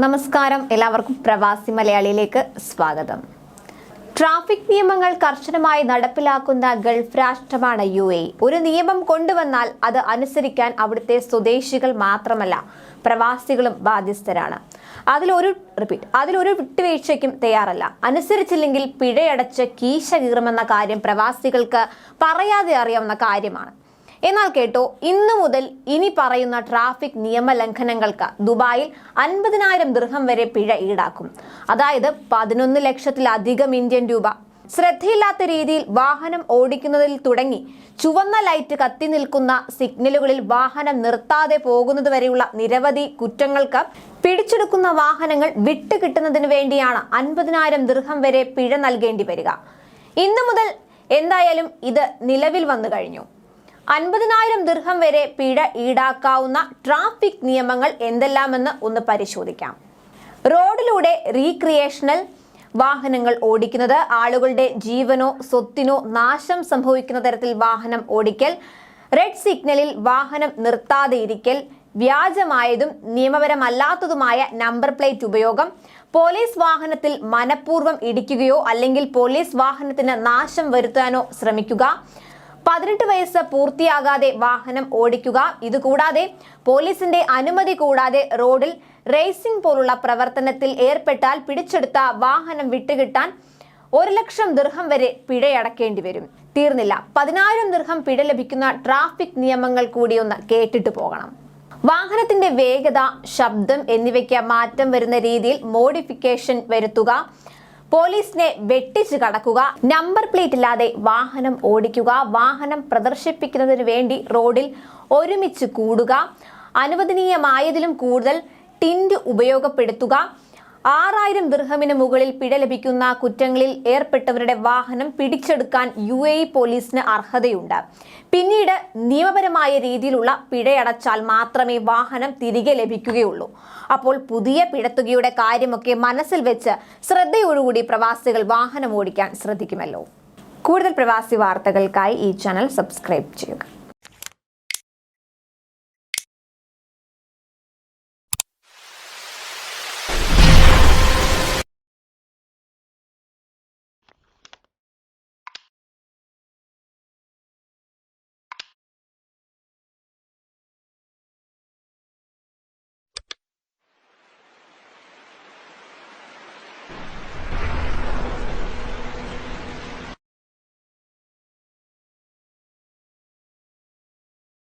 നമസ്കാരം, എല്ലാവർക്കും പ്രവാസി മലയാളിയിലേക്ക് സ്വാഗതം. ട്രാഫിക് നിയമങ്ങൾ കർശനമായി നടപ്പിലാക്കുന്ന ഗൾഫ് രാഷ്ട്രമാണ് UAE. ഒരു നിയമം കൊണ്ടുവന്നാൽ അത് അനുസരിക്കാൻ അവിടുത്തെ സ്വദേശികൾ മാത്രമല്ല, പ്രവാസികളും ബാധ്യസ്ഥരാണ്. അതിലൊരു വിട്ടുവീഴ്ചയ്ക്കും തയ്യാറല്ല. അനുസരിച്ചില്ലെങ്കിൽ പിഴയടച്ച് കീശ കീറുമെന്ന കാര്യം പ്രവാസികൾക്ക് പറയാതെ അറിയാവുന്ന കാര്യമാണ്. എന്നാൽ കേട്ടോ, ഇന്നു മുതൽ ഇനി പറയുന്ന ട്രാഫിക് നിയമലംഘനങ്ങൾക്ക് ദുബായിൽ 50,000 ദിർഹം വരെ പിഴ ഈടാക്കും. അതായത് 11 ലക്ഷത്തിലധികം ഇന്ത്യൻ രൂപ. ശ്രദ്ധയില്ലാത്ത രീതിയിൽ വാഹനം ഓടിക്കുന്നതിൽ തുടങ്ങി ചുവന്ന ലൈറ്റ് കത്തി നിൽക്കുന്ന സിഗ്നലുകളിൽ വാഹനം നിർത്താതെ പോകുന്നത് വരെയുള്ള നിരവധി കുറ്റങ്ങൾക്ക് പിടിച്ചെടുക്കുന്ന വാഹനങ്ങൾ വിട്ടുകിട്ടുന്നതിന് വേണ്ടിയാണ് 50,000 ദിർഹം വരെ പിഴ നൽകേണ്ടി വരിക. ഇന്നു മുതൽ എന്തായാലും ഇത് നിലവിൽ വന്നു കഴിഞ്ഞു. 50,000 ദിർഹം വരെ പിഴ ഈടാക്കാവുന്ന ട്രാഫിക് നിയമങ്ങൾ എന്തെല്ലാമെന്ന് ഒന്ന് പരിശോധിക്കാം. റോഡിലൂടെ റീക്രിയേഷണൽ വാഹനങ്ങൾ ഓടിക്കുന്നത്, ആളുകളുടെ ജീവനോ സ്വത്തിനോ നാശം സംഭവിക്കുന്ന തരത്തിൽ വാഹനം ഓടിക്കൽ, റെഡ് സിഗ്നലിൽ വാഹനം നിർത്താതെ ഇരിക്കൽ, വ്യാജമായതും നിയമപരമല്ലാത്തതുമായ നമ്പർ പ്ലേറ്റ് ഉപയോഗം, പോലീസ് വാഹനത്തിൽ മനഃപൂർവ്വം ഇടിക്കുകയോ അല്ലെങ്കിൽ പോലീസ് വാഹനത്തിന് നാശം വരുത്താനോ ശ്രമിക്കുക, 18 വയസ്സ് പൂർത്തിയാകാതെ വാഹനം ഓടിക്കുക. ഇതുകൂടാതെ പോലീസിന്റെ അനുമതി കൂടാതെ റോഡിൽ റേസിംഗ് പോലുള്ള പ്രവർത്തനത്തിൽ ഏർപ്പെട്ടാൽ പിടിച്ചെടുത്ത വാഹനം വിട്ടുകിട്ടാൻ 1 ലക്ഷം ദിർഹം വരെ പിഴയടക്കേണ്ടി വരും. തീർന്നില്ല, 10,000 ദിർഹം പിഴ ലഭിക്കുന്ന ട്രാഫിക് നിയമങ്ങൾ കൂടി ഒന്ന് കേട്ടിട്ട് പോകണം. വാഹനത്തിന്റെ വേഗത, ശബ്ദം എന്നിവയ്ക്ക് മാറ്റം വരുന്ന രീതിയിൽ മോഡിഫിക്കേഷൻ വരുത്തുക, പോലീസിനെ വെട്ടിച്ച് കടക്കുക, നമ്പർ പ്ലേറ്റ് ഇല്ലാതെ വാഹനം ഓടിക്കുക, വാഹനം പ്രദർശിപ്പിക്കുന്നതിന് വേണ്ടി റോഡിൽ ഒരുമിച്ച് കൂടുക, അനുവദനീയമായതിലും കൂടുതൽ ടിൻറ്റ് ഉപയോഗപ്പെടുത്തുക, 6,000 ദിർഹമിന് മുകളിൽ പിഴ ലഭിക്കുന്ന കുറ്റങ്ങളിൽ ഏർപ്പെട്ടവരുടെ വാഹനം പിടിച്ചെടുക്കാൻ UAE പോലീസിന് അർഹതയുണ്ട്. പിന്നീട് നിയമപരമായ രീതിയിലുള്ള പിഴയടച്ചാൽ മാത്രമേ വാഹനം തിരികെ ലഭിക്കുകയുള്ളൂ. അപ്പോൾ പുതിയ പിഴത്തുകയുടെ കാര്യമൊക്കെ മനസ്സിൽ വെച്ച് ശ്രദ്ധയോടുകൂടി പ്രവാസികൾ വാഹനം ഓടിക്കാൻ ശ്രദ്ധിക്കുമല്ലോ. കൂടുതൽ പ്രവാസി വാർത്തകൾക്കായി ഈ ചാനൽ സബ്സ്ക്രൈബ് ചെയ്യുക.